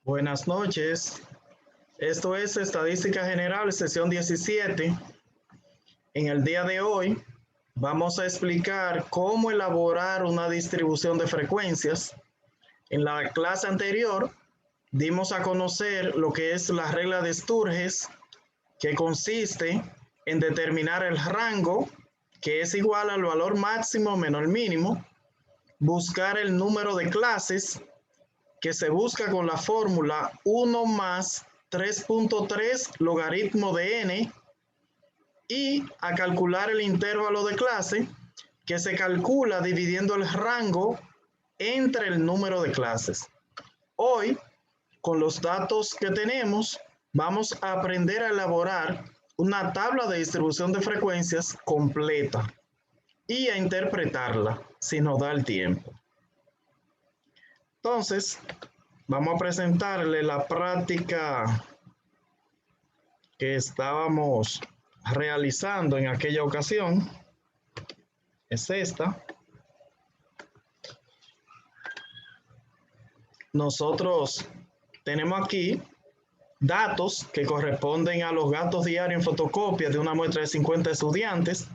Buenas noches. Esto es Estadística General, sesión 17. En el día de hoy vamos a explicar cómo elaborar una distribución de frecuencias. En la clase anterior dimos a conocer lo que es la regla de Sturges, que consiste en determinar el rango, que es igual al valor máximo menos el mínimo, buscar el número de clases, que se busca con la fórmula 1 más 3.3 logaritmo de n, y a calcular el intervalo de clase, que se calcula dividiendo el rango entre el número de clases. Hoy, con los datos que tenemos, vamos a aprender a elaborar una tabla de distribución de frecuencias completa y a interpretarla si nos da el tiempo. Entonces, vamos a presentarle la práctica que estábamos realizando en aquella ocasión. Es esta. Nosotros tenemos aquí datos que corresponden a los gastos diarios en fotocopia de una muestra de 50 estudiantes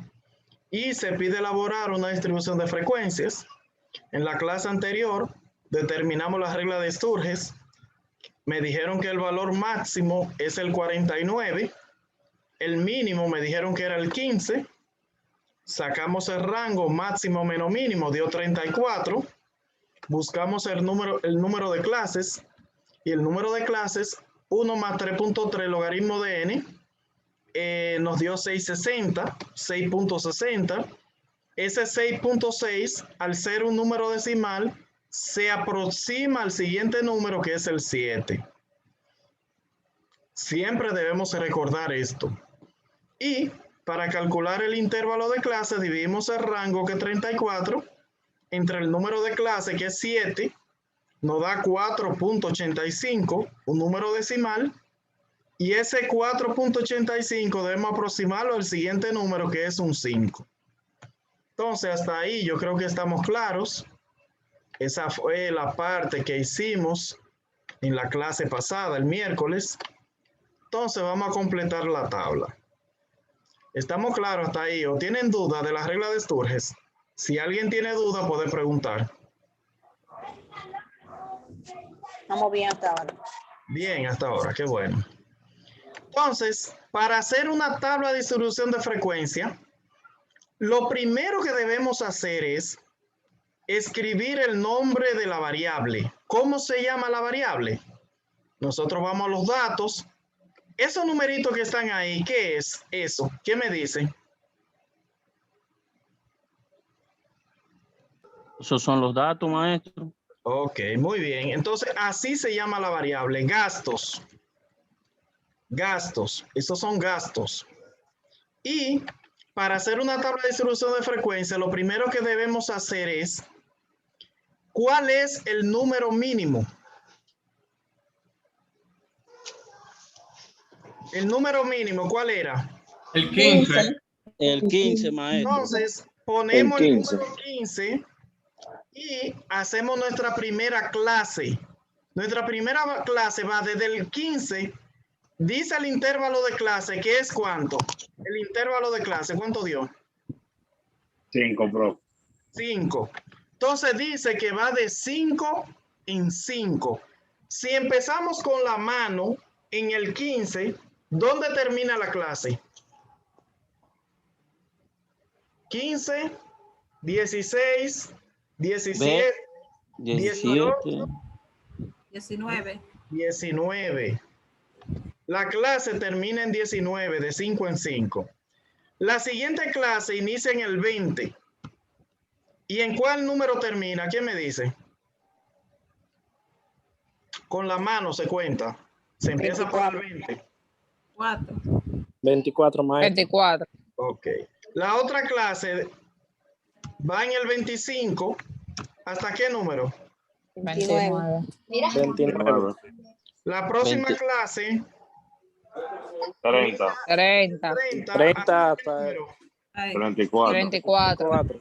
y se pide elaborar una distribución de frecuencias. En la clase anterior determinamos la regla de Sturges. Me dijeron que el valor máximo es el 49, el mínimo me dijeron que era el 15, sacamos el rango máximo menos mínimo, dio 34, buscamos el número de clases, y el número de clases, 1 más 3.3 logaritmo de n, nos dio 660, 6.60. Ese 6.6, al ser un número decimal, se aproxima al siguiente número, que es el 7. Siempre debemos recordar esto. Y para calcular el intervalo de clase, dividimos el rango, que es 34, entre el número de clase, que es 7, nos da 4.85, un número decimal, y ese 4.85 debemos aproximarlo al siguiente número, que es un 5. Entonces, hasta ahí yo creo que estamos claros. Esa fue la parte que hicimos en la clase pasada, el miércoles. Entonces, vamos a completar la tabla. ¿Estamos claros hasta ahí? ¿O tienen duda de la regla de Sturges? Si alguien tiene duda, puede preguntar. Vamos bien hasta ahora. Bien, hasta ahora, qué bueno. Entonces, para hacer una tabla de distribución de frecuencia, lo primero que debemos hacer es escribir el nombre de la variable. ¿Cómo se llama la variable? Nosotros vamos a los datos. Esos numeritos que están ahí, ¿qué es eso? ¿Qué me dicen? Esos son los datos, maestro. Ok, muy bien. Entonces, así se llama la variable, gastos. Gastos, esos son gastos. Y para hacer una tabla de distribución de frecuencia, lo primero que debemos hacer es, ¿cuál es el número mínimo? El número mínimo, ¿cuál era? El 15. El 15, maestro. Entonces, ponemos el 15. número 15 y hacemos nuestra primera clase. Nuestra primera clase va desde el 15, dice el intervalo de clase, que es ¿cuánto? El intervalo de clase, ¿cuánto dio? 5, bro. 5. Entonces dice que va de 5 en 5. Si empezamos con la mano en el 15, ¿dónde termina la clase? 15, 16, 17, 18, 19. 19. La clase termina en 19, de 5 en 5. La siguiente clase inicia en el 20. ¿Y en cuál número termina? ¿Quién me dice? Con la mano se cuenta. Se empieza por el 20. 4. 24, maestro. 24. Ok. La otra clase va en el 25. ¿Hasta qué número? 29. 29. La próxima 20. clase 30. 30. 30. 30 ¿Hasta qué hasta número? 34. 34. 4.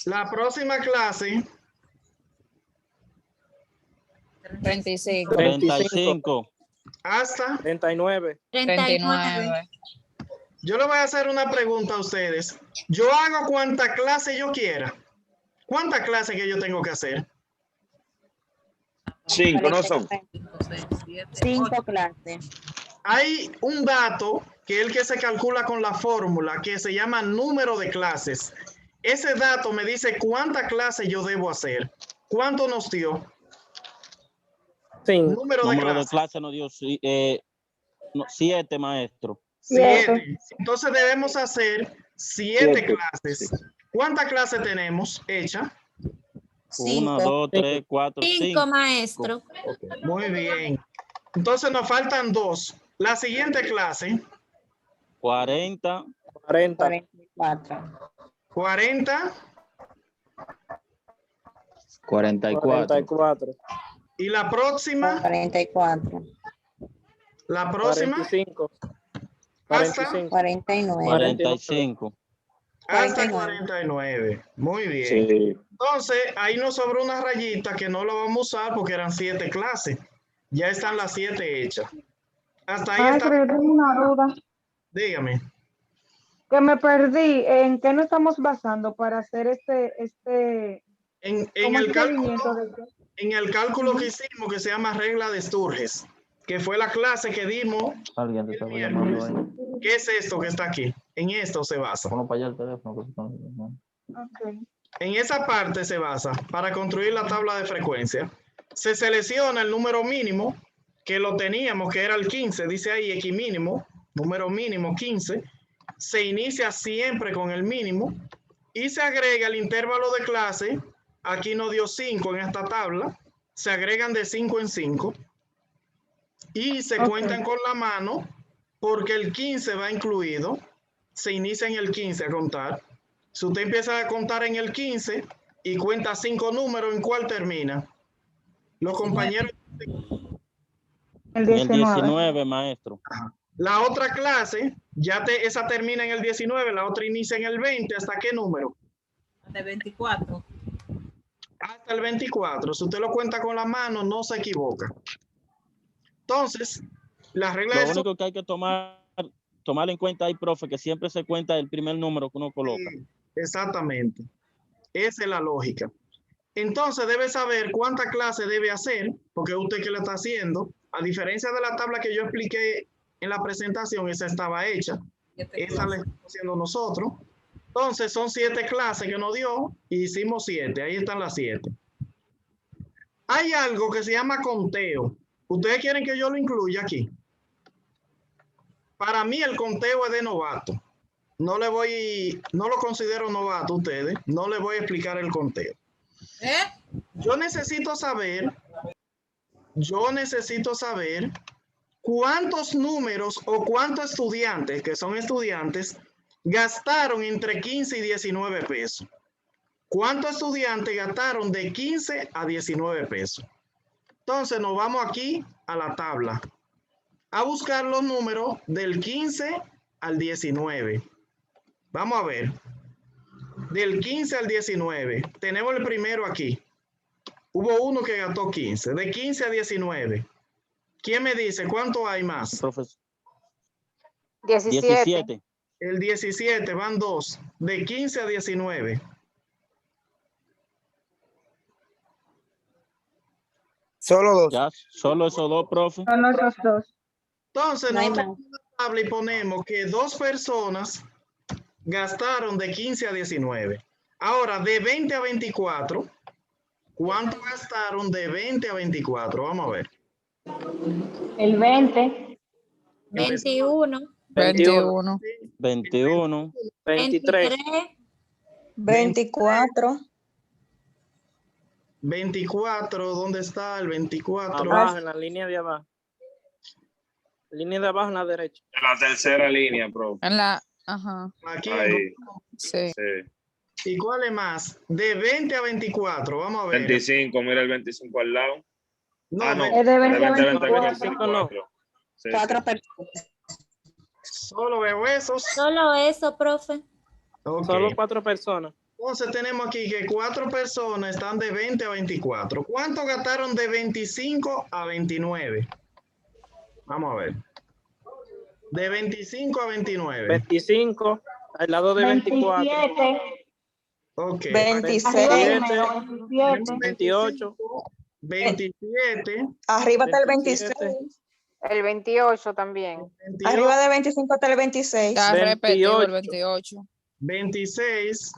La próxima clase 35. 35. Hasta. 39. 39. Yo le voy a hacer una pregunta a ustedes. Yo hago cuanta clase yo quiera. ¿Cuántas clases que yo tengo que hacer? 5, ¿no son? 5 clases. Hay un dato que es el que se calcula con la fórmula que se llama número de clases. Ese dato me dice cuántas clases yo debo hacer. ¿Cuánto nos dio? 5. Número de clases nos dio 7, maestro. 7. Entonces debemos hacer 7 clases. Sí. ¿Cuántas clases tenemos hechas? 1, 2, 3, 4, 5. maestro. Muy bien. Entonces nos faltan 2. La siguiente clase. 40. 44. 40. 44. Y la próxima. 44. La próxima. 45. Hasta 49. 45. Hasta 49. Muy bien. Sí. Entonces, ahí nos sobra una rayita que no lo vamos a usar porque eran 7 clases. Ya están las 7 hechas. Hasta ahí está. Pero yo tengo una duda Dígame. que me perdí. ¿En qué nos estamos basando para hacer este En ¿cómo el el cálculo, seguimiento de qué? en el cálculo que hicimos, que se llama regla de Sturges, que fue la clase que dimos Alguien te el estaba miércoles. llamando ahí. ¿Qué es esto que está aquí? En esto se basa. Ponlo para allá el teléfono. Okay. En esa parte se basa para construir la tabla de frecuencia. Se selecciona el número mínimo, que lo teníamos, que era el 15, dice ahí X mínimo, número mínimo 15. Se inicia siempre con el mínimo y se agrega el intervalo de clase. Aquí nos dio 5 en esta tabla. Se agregan de 5 en 5 y se cuentan con la mano porque el 15 va incluido. Se inicia en el 15 a contar. Si usted empieza a contar en el 15 y cuenta 5 números, ¿en cuál termina? Los compañeros. El El 19. 19, maestro. La otra clase, esa termina en el 19, la otra inicia en el 20. ¿Hasta qué número? De 24. Hasta el 24. Si usted lo cuenta con la mano, no se equivoca. Entonces, la regla Lo de único que hay que tomar en cuenta ahí, profe, que siempre se cuenta el primer número que uno coloca. Sí, exactamente. Esa es la lógica. Entonces debe saber cuántas clases debe hacer, porque usted que lo está haciendo, a diferencia de la tabla que yo expliqué en la presentación, esa estaba hecha. Esa la estamos haciendo nosotros. Entonces son 7 clases que nos dio y hicimos 7. Ahí están las 7. Hay algo que se llama conteo. ¿Ustedes quieren que yo lo incluya aquí? Para mí el conteo es de novato. No lo considero novato a ustedes. No les voy a explicar el conteo. Yo necesito saber cuántos números o cuántos estudiantes, que son estudiantes, gastaron entre 15 y 19 pesos. ¿Cuántos estudiantes gastaron de 15 a 19 pesos? Entonces nos vamos aquí a la tabla a buscar los números del 15 al 19. Vamos a ver. Del 15 al 19. Tenemos el primero aquí. Hubo uno que gastó 15. De 15 a 19. ¿Quién me dice cuánto hay más? Profesor. 17. El 17 van 2. De 15 a 19. Solo 2. Ya, solo esos 2, profe. Son esos 2. Entonces No hay nosotros en la tabla y ponemos que 2 personas gastaron de 15 a 19. Ahora, de 20 a 24, ¿cuánto gastaron de 20 a 24? Vamos a ver. El 20. 21. 21. 21. 23. 24. 24, ¿dónde está el 24? Abajo, en la línea de abajo. Línea de abajo en la derecha. En la tercera línea, bro. En la, ajá, Aquí. Ahí. sí. Sí. ¿Y cuál es más? De 20 a 24, vamos a ver. 25, mira el 25 al lado. No, no. Es de 20 a 24. Sí, 4 sí. personas. Solo veo esos. Solo eso, profe. Ok. Solo 4 personas. Entonces tenemos aquí que 4 personas están de 20 a 24. ¿Cuánto gastaron de 25 a 29? Vamos a ver. De 25 a 29. 25 al lado de 24. 27. Ok. 26. Arriba número 27. 28. 27. Arriba está el 26. 27. El 28 también. 28, Arriba de 25 está el 26. Está repetido el 28. 28. 26.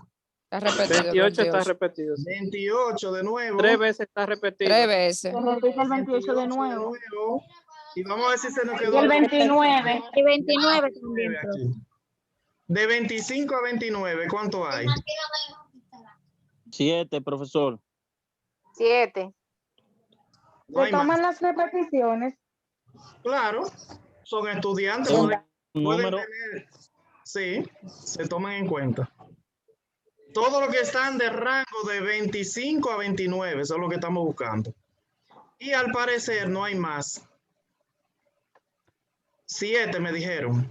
Está repetido el 28 está 28. repetido. Sí. 28 de nuevo. 3 veces está repetido. 3 veces. Se repite el 28 de nuevo. Y vamos a ver si se nos Y quedó el 29. Y 29 también, profe. aquí. De 25 a 29, ¿cuánto hay? 7, profesor. 7. No Se hay más. toman las repeticiones. Claro, son estudiantes. Un pueden número. tener, sí, se toman en cuenta. Todo lo que están de rango de 25 a 29, eso es lo que estamos buscando. Y al parecer no hay más. 7 me dijeron.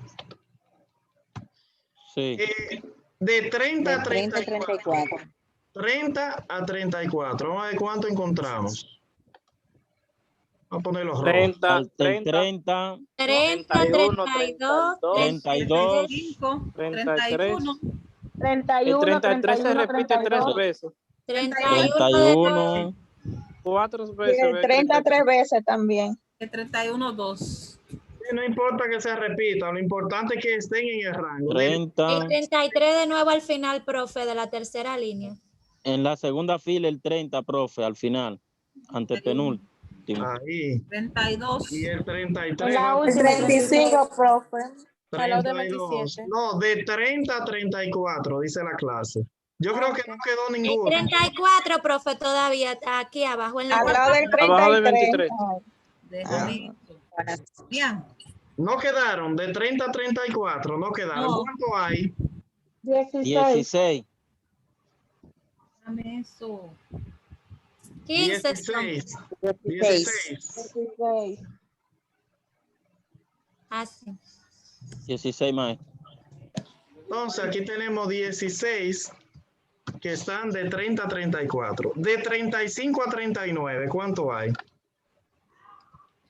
Sí. De 30 a 30 a 34. 34. 30 a 34. Vamos a ver cuánto encontramos. Vamos a poner los rojos. 30, El 30, 30, 30, 31, 32, 32, 33. 31, El 33 se 31, repite 3 32. veces. 31, 4 Y veces. el 33 veces también. El 31, 2. No importa que se repita, lo importante es que estén en el rango. 30. El 33 de nuevo al final, profe, de la tercera línea. En la segunda fila el 30, profe, al final. Antepenúltimo. Ahí. 32. Y el 33. En la vamos, última. 35, profe. Al lado de 32. 27. No, de 30 a 34, dice la clase. Yo creo que no quedó El ninguno. 34, profe, todavía aquí abajo en la Al lado del Abajo de 33. 23. Bien. No quedaron, de 30 a 34, no quedaron. No. ¿Cuánto hay? 16. 16. Dame eso. 15. 16. 16. 16. Así. 16 más. Entonces aquí tenemos 16 que están de 30 a 34. De 35 a 39, ¿cuánto hay?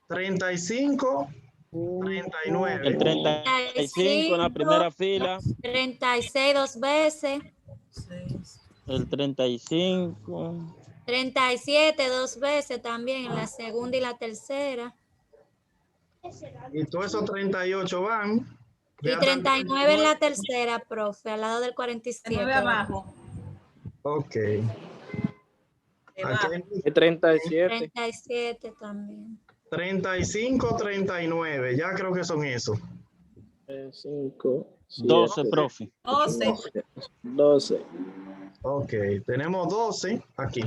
35, 39. El 35 en la primera fila. 36 dos veces. El 35. 37 dos veces también en la segunda y la tercera. Y todos esos 38 van. Y 39 en la tercera, profe, al lado del 47. 9 abajo. Ok. Aquí hay El 37. 37 también. 35, 39. Ya creo que son esos. 5, 12, profe. 12. 12. Ok, tenemos 12 aquí.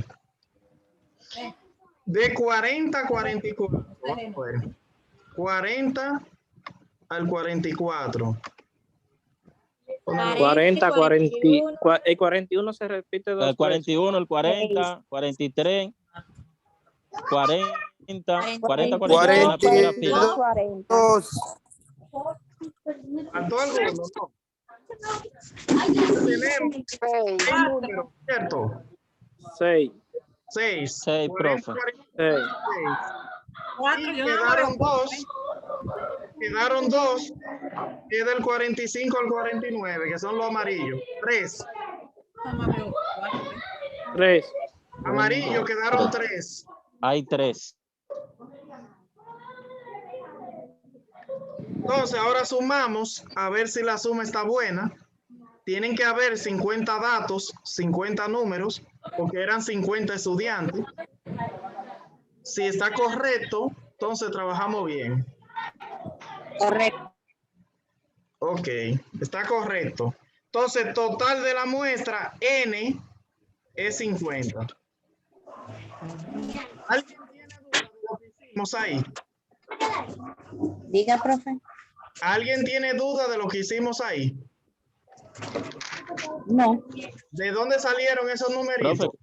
De 40 a 44. Vamos a ver. 40 al 44. 40, 40. El 41 se repite 2 El 41, el 40, 43, 40, 40, 41 en la primera fila. 40. ¿Faltó alguno? No. Tenemos 6 números, ¿cierto? 6. 6. 6, profe. 6. 4. Y Yo quedaron 2. Quedaron 2. Que es del 45 al 49, que son los amarillos. 3. 3. Amarillos quedaron 3. Hay 3. Entonces, ahora sumamos a ver si la suma está buena. Tienen que haber 50 datos, 50 números, porque eran 50 estudiantes. Si está correcto, entonces trabajamos bien. Correcto. Ok, está correcto. Entonces, total de la muestra, N, es 50. ¿Alguien tiene duda de lo que hicimos ahí? Diga, profe. ¿Alguien tiene duda de lo que hicimos ahí? No. ¿De dónde salieron esos numeritos? Profe.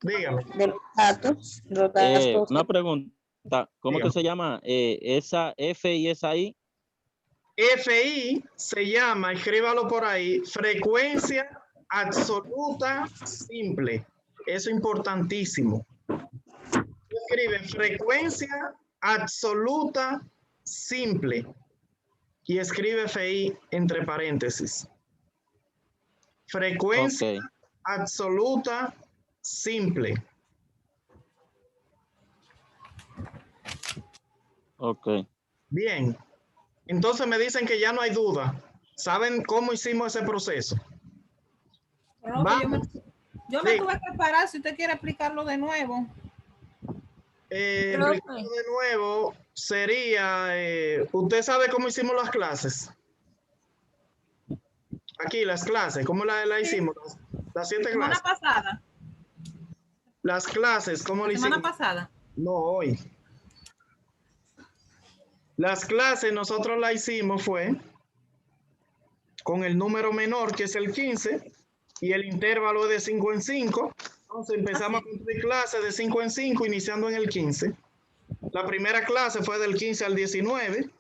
Dígame. De los datos. Los datos. Una pregunta. ¿Cómo que se llama esa F y esa I? FI se llama, escríbalo por ahí, frecuencia absoluta simple. Eso es importantísimo. Escribe frecuencia absoluta simple y escribe FI entre paréntesis. Frecuencia absoluta simple. Ok. Bien. Entonces me dicen que ya no hay duda. ¿Saben cómo hicimos ese proceso? Profe, yo me Sí. tuve que parar si usted quiere explicarlo de nuevo. Explicarlo de nuevo sería, ¿usted sabe cómo hicimos las clases? Aquí las clases, ¿cómo la hicimos? Las 7 Semana clases. pasada. Las clases, ¿cómo lo hicimos? Semana pasada. No, hoy. Las clases nosotros la hicimos fue con el número menor, que es el 15, y el intervalo es de 5 en 5. Entonces empezamos a construir clases de 5 en 5, iniciando en el 15. La primera clase fue del 15 al 19,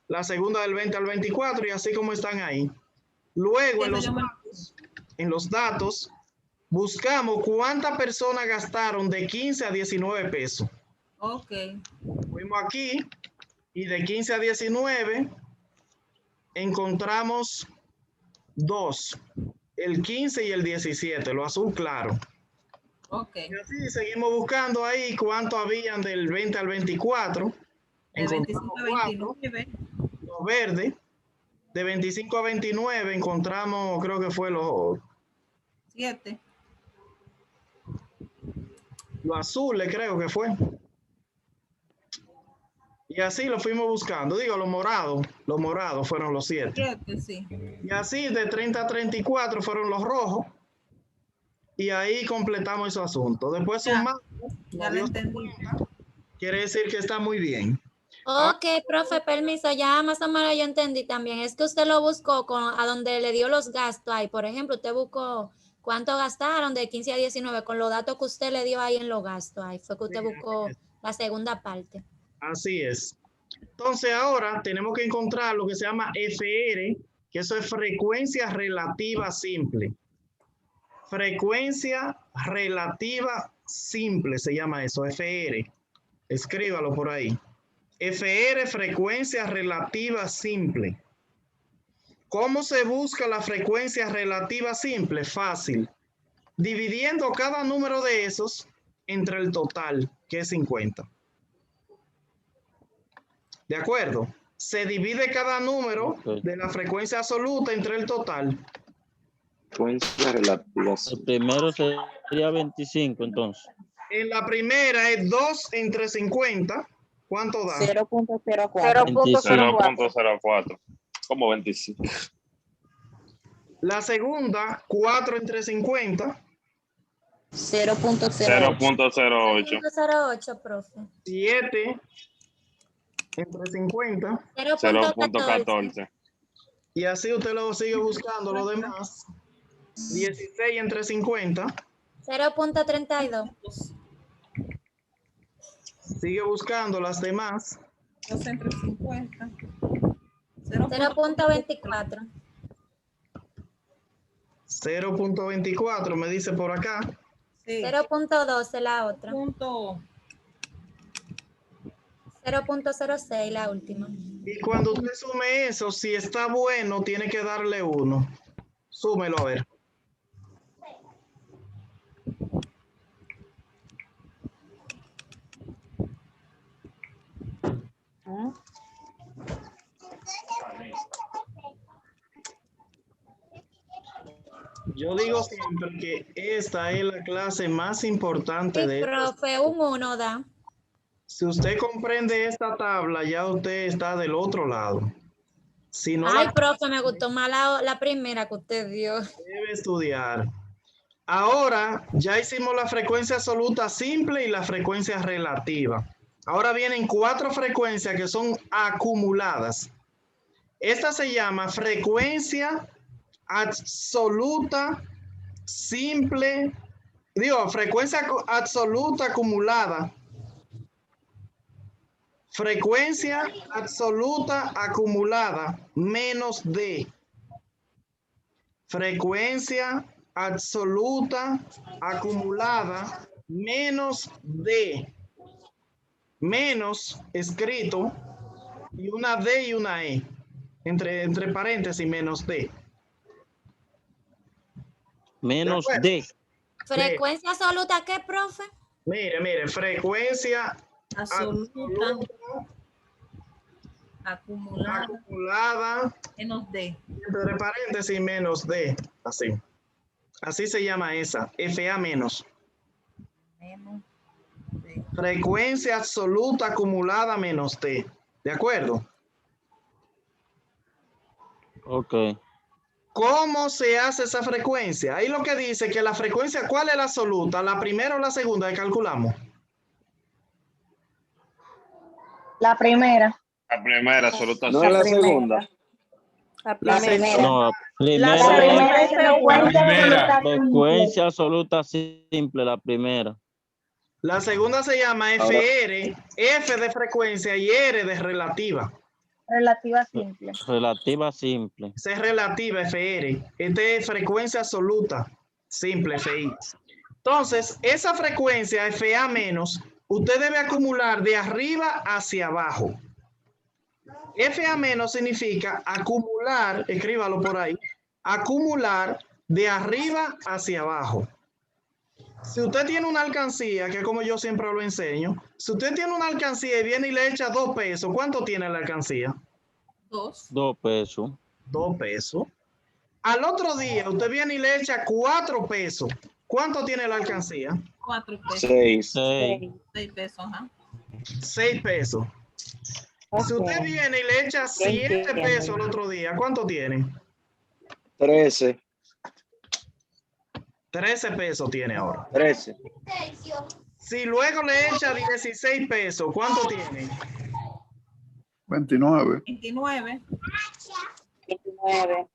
la segunda del 20 al 24, y así como están ahí. Luego en los datos buscamos cuántas personas gastaron de 15 a 19 pesos. Ok. Fuimos aquí y de 15 a 19 encontramos 2, el 15 y el 17, lo azul claro. Ok. Y así seguimos buscando ahí cuánto habían del 20 al 24. De 25 a 29. Los verdes. De 25 a 29 encontramos, creo que fue los 7. azules, creo que fue. Y así lo fuimos buscando. Digo, los morados fueron los 7. 7, sí. Y así de 30 a 34 fueron los rojos. Y ahí completamos ese asunto. Después sumamos. Ya lo entendí. Quiere decir que está muy bien. Ok, profe, permiso, ya más o menos yo entendí también. Es que usted lo buscó a donde le dio los gastos ahí. Por ejemplo, usted buscó cuánto gastaron de 15 a 19 con los datos que usted le dio ahí en los gastos. Ahí fue que usted buscó la segunda parte. Así es. Entonces ahora tenemos que encontrar lo que se llama FR, que eso es frecuencia relativa simple. Frecuencia relativa simple se llama eso, FR. Escríbalo por ahí. FR, frecuencia relativa simple. ¿Cómo se busca la frecuencia relativa simple? Fácil. Dividiendo cada número de esos entre el total, que es 50. ¿De acuerdo? Se divide cada número de la frecuencia absoluta entre el total. Frecuencia relativa. El primero sería 25, entonces. En la primera es 2 entre 50. ¿Cuánto da? 0.04. 0.04. Como 25. La segunda, 4 entre 50. 0.08. 0.08. 0.08, profe. 7 entre 50. 0.14. Y así usted lo sigue buscando lo demás. 16 entre 50. 0.32. Sigue buscando las demás. 2 entre 50. 0.24. 0.24 me dice por acá. Sí. 0.12 la otra. Punto. 0.06 la última. Y cuando usted sume eso, si está bueno, tiene que darle 1. Súmelo a ver. Yo digo siempre que esta es la clase más importante Sí, de profe, un 1 da. Si usted comprende esta tabla, ya usted está del otro lado. Si no Ay, la profe, me gustó más la primera que usted dio. debe estudiar. Ahora ya hicimos la frecuencia absoluta simple y la frecuencia relativa. Ahora vienen 4 frecuencias que son acumuladas. Esta se llama frecuencia absoluta simple, frecuencia absoluta acumulada. Frecuencia absoluta acumulada menos D. Frecuencia absoluta acumulada menos D. Menos escrito y una D y una E. Entre paréntesis, menos D. Menos acuerdo? D. Frecuencia absoluta, ¿qué, profe? Mire, frecuencia Absoluta. Acumulada. acumulada Menos D. entre paréntesis menos D. Así se llama esa, FA menos. Menos D. Frecuencia absoluta acumulada menos T. ¿De acuerdo? Ok. ¿Cómo se hace esa frecuencia? Ahí lo que dice que la frecuencia, ¿cuál es la absoluta? ¿La primera o la segunda que calculamos? La primera. La primera, absoluta. No es la segunda. La primera. No, La primera primera es es frecuencia absoluta frecuencia absoluta simple, la primera. La segunda se llama FR, F de frecuencia y R de relativa. relativa simple. Relativa simple. Esa es relativa FR. Esta es frecuencia absoluta simple FI. Entonces, esa frecuencia FA menos, usted debe acumular de arriba hacia abajo. FA menos significa acumular, escríbalo por ahí, acumular de arriba hacia abajo. Si usted tiene una alcancía, que es como yo siempre lo enseño, si usted tiene una alcancía y viene y le echa 2 pesos, ¿cuánto tiene la alcancía? 2. 2 pesos. 2 pesos. Al otro día, usted viene y le echa 4 pesos. ¿Cuánto tiene la alcancía? 4 pesos. 6. 6. 6 pesos, ajá. 6 pesos. Si usted viene y le echa 7 pesos el otro día, ¿cuánto tiene? 13. 13 pesos tiene ahora. 13. Si luego le echa 16 pesos, ¿cuánto tiene? 29. 29. 29.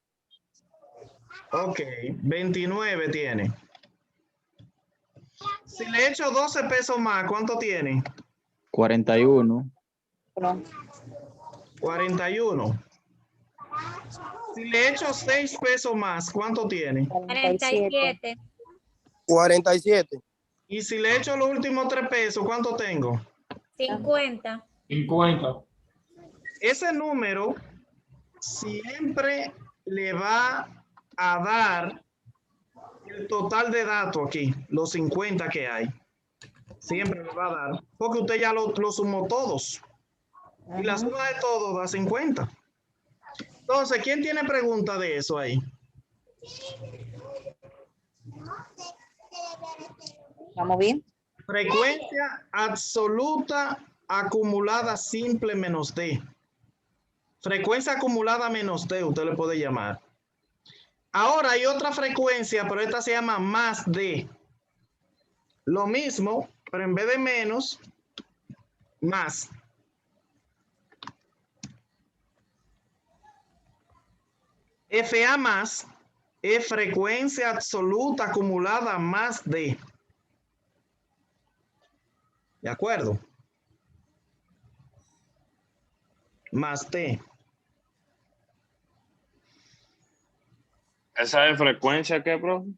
Ok, 29 tiene. Si le echo 12 pesos más, ¿cuánto tiene? 41. 41. Si le echo 6 pesos más, ¿cuánto tiene? 47. 47. Y si le echo los últimos 3 pesos, ¿cuánto tengo? 50. 50. Ese número siempre le va a dar el total de datos aquí, los 50 que hay. Siempre le va a dar, porque usted ya lo sumó todos. Y la suma de todos da 50. Entonces, ¿quién tiene pregunta de eso ahí? ¿Vamos bien? Frecuencia absoluta acumulada simple menos D. Frecuencia acumulada menos D, usted le puede llamar. Ahora hay otra frecuencia, pero esta se llama más D. Lo mismo, pero en vez de menos, más. FA más es frecuencia absoluta acumulada más D. ¿De acuerdo? Más T. ¿Esa es frecuencia qué, profe?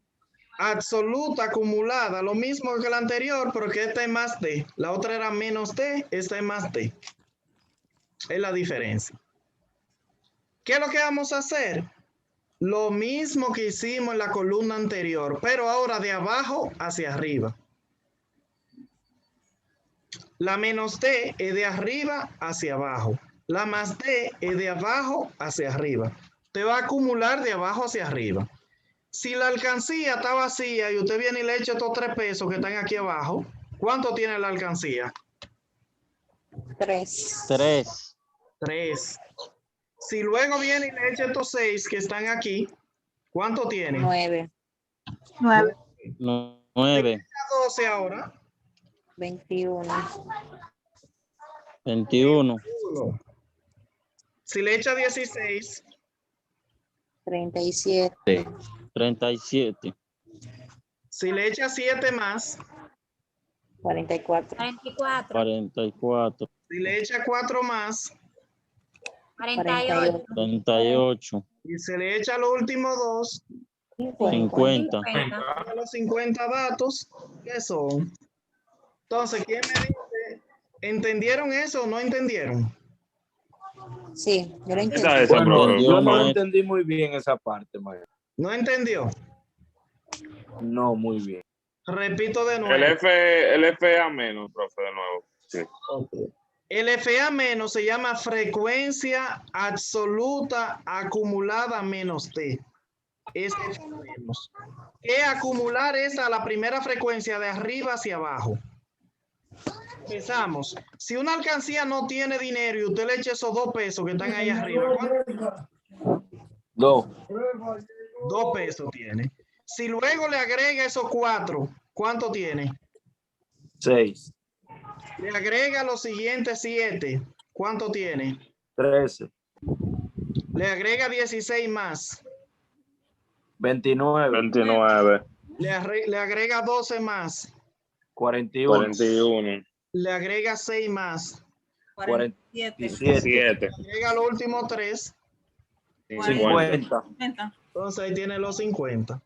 Absoluta acumulada, lo mismo que la anterior, pero que esta es más D. La otra era menos D, esta es más D. Es la diferencia. ¿Qué es lo que vamos a hacer? Lo mismo que hicimos en la columna anterior, pero ahora de abajo hacia arriba. La menos D es de arriba hacia abajo. La más D es de abajo hacia arriba. Te va a acumular de abajo hacia arriba. Si la alcancía está vacía y usted viene y le echa estos 3 pesos que están aquí abajo, ¿cuánto tiene la alcancía? 3. 3. 3. Si luego viene y le echa estos 6 que están aquí, ¿cuánto tiene? 9. 9. 9. 12 ahora. 21. 21. 1. Si le echa 16, 37. 37. si le echa 7 más, 44. 44. 44. si le echa 4 más, 48. 38. y se le echa los últimos 2, 50. Los 50 datos, ¿qué son? Entonces, ¿quién me dice? ¿Entendieron eso o no entendieron? Sí, yo lo ¿Qué entendí. tal ese, Bueno, profe? yo no maestro. entendí muy bien esa parte, maestro. ¿No entendió? No, muy bien. Repito de El nuevo. el FA menos, profe, de nuevo. Sí. El FA menos se llama frecuencia absoluta acumulada menos T. Es FA menos. ¿Qué acumular es a la primera frecuencia de arriba hacia abajo? Empezamos. Si una alcancía no tiene dinero y usted le echa esos 2 pesos que están ahí arriba, ¿cuánto? 2. 2 pesos tiene. Si luego le agrega esos 4, ¿cuánto tiene? 6. Le agrega los siguientes 7, ¿cuánto tiene? 13. Le agrega 16 más. 29. 29, Le agrega 12 más. 41. 41, Le agrega 6 más. 47. 7, Le agrega los últimos 3. 50. 50. Entonces ahí tiene los 50.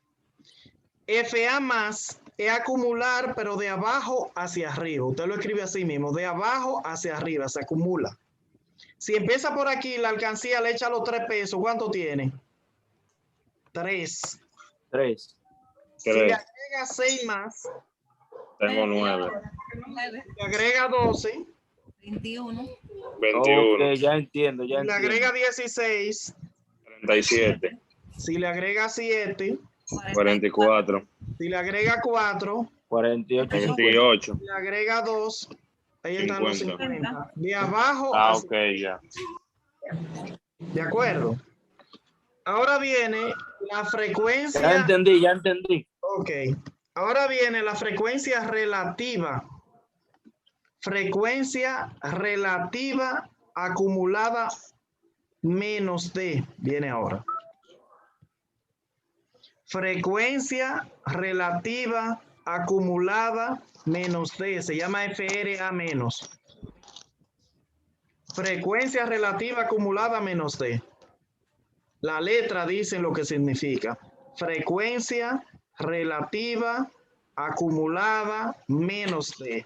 FA más es acumular, pero de abajo hacia arriba. Usted lo escribe así mismo, de abajo hacia arriba, se acumula. Si empieza por aquí, la alcancía le echa los 3 pesos, ¿cuánto tiene? 3. 3. Si le 3. agrega 6 más, Tengo 9. 9. le agrega 12, 21. 21. Ok, ya entiendo, ya si le entiendo. agrega 16, 37. si le agrega 7, 44. si le agrega 4, 48. 28. si le agrega 2, ahí están los 50. 50. De abajo Ah, hacia ok, ya. ¿de acuerdo? Ahora viene la Ya frecuencia. entendí, ya entendí. Ok. Ahora viene la frecuencia relativa. Frecuencia relativa acumulada menos D. Viene ahora. Frecuencia relativa acumulada menos D. Se llama FRA menos. Frecuencia relativa acumulada menos D. La letra dice lo que significa. Frecuencia relativa acumulada menos D.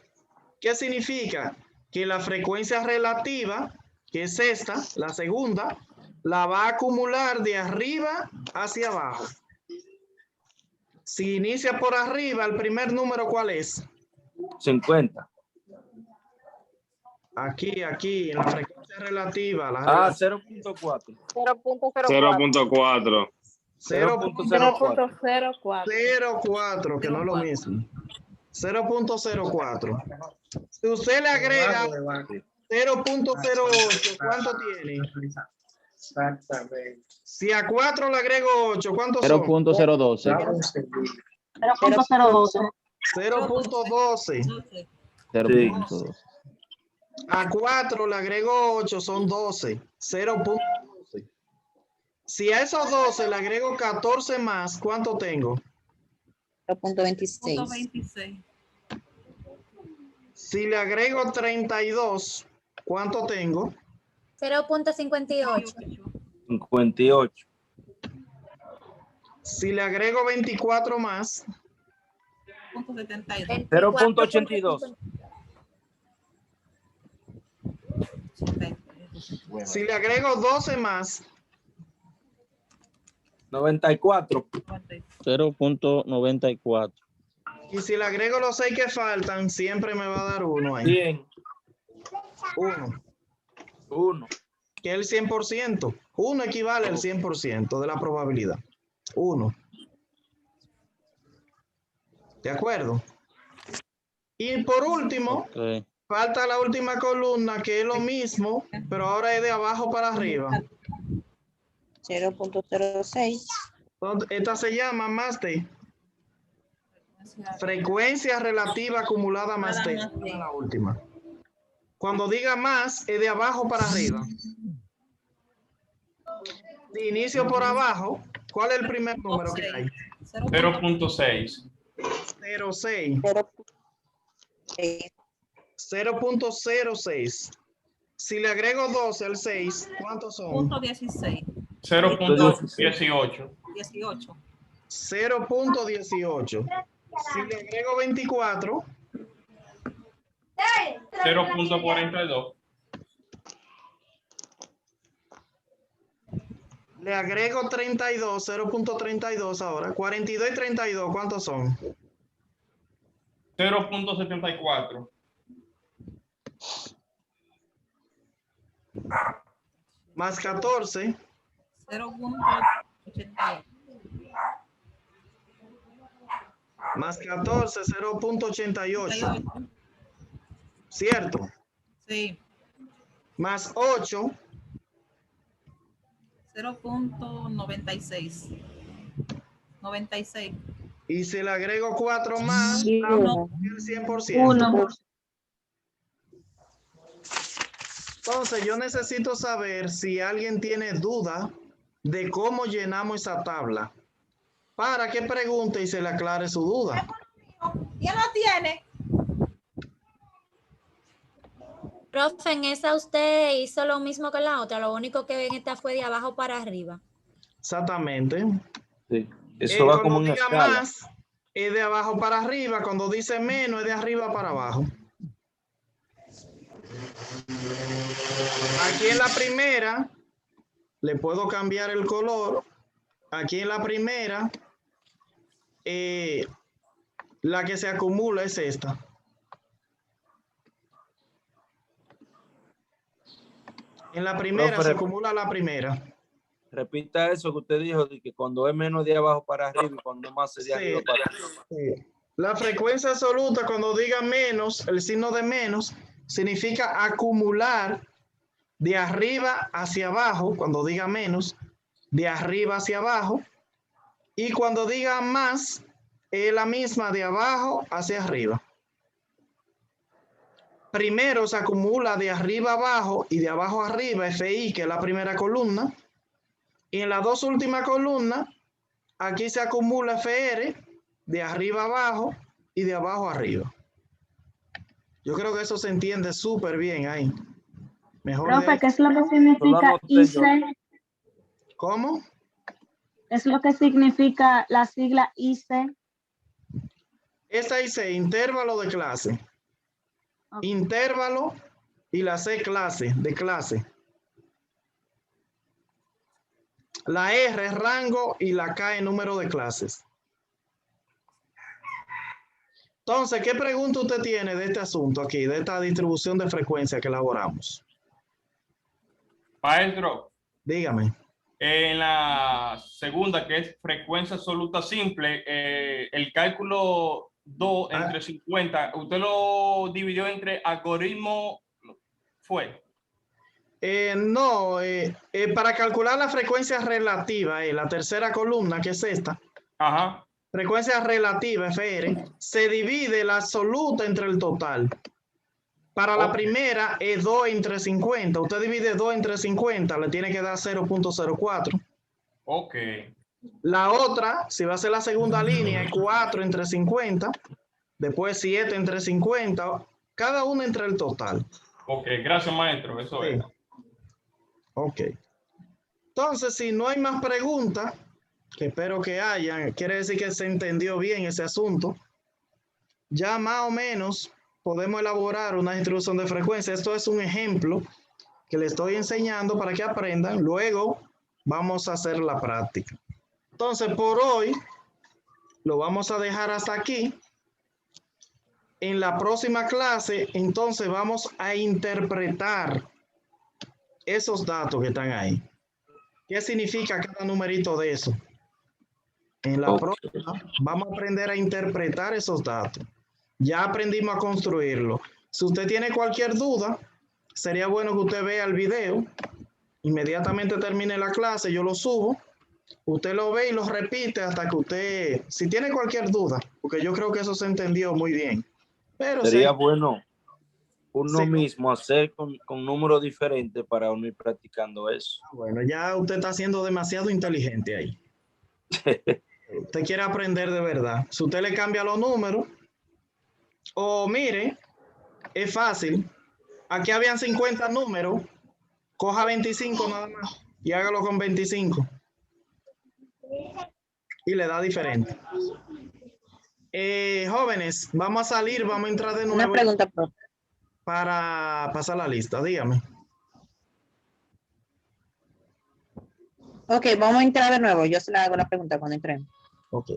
¿Qué significa? Que la frecuencia relativa, que es esta, la segunda, la va a acumular de arriba hacia abajo. Si inicia por arriba, el primer número, ¿cuál es? 50. Aquí, en la frecuencia relativa. La Ah, 0.4. 0.4. 0.04. 0.04, que no es lo mismo. 0.04. Si usted le agrega 0.08, ¿cuánto tiene? Exactamente. Si a 4 le agrego 8, ¿cuántos son? 0.012. 0.012. 0.12. 0.12. A 4 le agrego 8, son 12. 0.12. Si a esos 12 le agrego 14 más, ¿cuánto tengo? 0.26. 26. Si le agrego 32, ¿cuánto tengo? 0.58. 58. Si le agrego 24 más, 0.72. 0.82. si le agrego 12 más, 94. 0.94. y si le agrego los 6 que faltan, siempre me va a dar 1 ahí. 100. 1, 1. que es el 100%. 1 equivale al 100% de la probabilidad. 1. ¿De acuerdo? Y por último, Ok. falta la última columna, que es lo mismo, pero ahora es de abajo para arriba. 0.06. Esta se llama más T. Frecuencia relativa acumulada más T. La última. Cuando diga más, es de abajo para arriba. De inicio por abajo, ¿cuál es el primer número que hay? 0.6. 0.6. 0.06. Si le agrego 12 al 6, ¿cuántos son? 0.16. 0.18. 18. 0.18. Si le agrego 24, 0.42. le agrego 32, 0.32 ahora. 42 y 32, ¿cuántos son? 0.74. Más 14, 0.88. más 14, 0.88. ¿Cierto? Sí. Más 8, 0.96. 96. y si le agrego 4 más, Sí, estamos en el 100%. 1. Entonces, yo necesito saber si alguien tiene duda de cómo llenamos esa tabla, para que pregunte y se le aclare su duda. ¿Ya lo tiene? Profe, en esa usted hizo lo mismo que en la otra, lo único que en esta fue de abajo para arriba. Exactamente. Sí. Eso va como Cuando una diga escala. más, es de abajo para arriba. Cuando dice menos, es de arriba para abajo. Aquí en la primera, le puedo cambiar el color. Aquí en la primera, la que se acumula es esta. En la primera Profe, se acumula la primera. Repita eso que usted dijo, de que cuando es menos de abajo para arriba y cuando más es de arriba para arriba. Sí. La frecuencia absoluta, cuando diga menos, el signo de menos, significa acumular de arriba hacia abajo. Cuando diga menos, de arriba hacia abajo. Y cuando diga más, es la misma de abajo hacia arriba. Primero se acumula de arriba abajo y de abajo arriba, FI, que es la primera columna. Y en las dos últimas columnas, aquí se acumula FR de arriba abajo y de abajo arriba. Yo creo que eso se entiende súper bien ahí. Mejor de Profe, ahí. ¿qué es lo que significa ICE? ¿Cómo? ¿Es lo que significa la sigla ICE? Esta dice intervalo de clase. Okay. Intervalo y la C clase, de clase. La R es rango y la K es número de clases. Entonces, ¿qué pregunta usted tiene de este asunto aquí, de esta distribución de frecuencia que elaboramos? Maestro, Dígame. en la segunda, que es frecuencia absoluta simple, el cálculo 2 entre 50, ¿usted lo dividió entre algoritmo? ¿Fue? No, para calcular la frecuencia relativa, la tercera columna, que es esta, Ajá. frecuencia relativa, FR, se divide la absoluta entre el total. Para la primera es 2 entre 50. Usted divide 2 entre 50, le tiene que dar 0.04. Ok. La otra, si va a ser la segunda línea, es 4 entre 50. Después 7 entre 50. Cada una entre el total. Ok, gracias, maestro. Eso Sí. es. Ok. Entonces, si no hay más preguntas, que espero que haya, quiere decir que se entendió bien ese asunto. Ya más o menos podemos elaborar una distribución de frecuencia. Esto es un ejemplo que le estoy enseñando para que aprendan. Luego vamos a hacer la práctica. Entonces, por hoy lo vamos a dejar hasta aquí. En la próxima clase, entonces vamos a interpretar esos datos que están ahí. ¿Qué significa cada numerito de eso? En la próxima vamos a aprender a interpretar esos datos. Ya aprendimos a construirlo. Si usted tiene cualquier duda, sería bueno que usted vea el video. Inmediatamente termine la clase, yo lo subo. Usted lo ve y lo repite hasta que usted, si tiene cualquier duda, porque yo creo que eso se entendió muy bien. Pero sería sí, bueno uno sí, mismo hacer con números diferentes para uno ir practicando eso. bueno, ya usted está siendo demasiado inteligente ahí. Usted quiere aprender de verdad. Si usted le cambia los números, o mire, es fácil. Aquí habían 50 números. Coja 25 nada más y hágalo con 25. y le da diferente. Jóvenes, vamos a salir, vamos a entrar de nuevo. Una pregunta, profe. Para pasar la lista, dígame. Ok, vamos a entrar de nuevo. Yo se le hago la pregunta cuando entremos. Ok.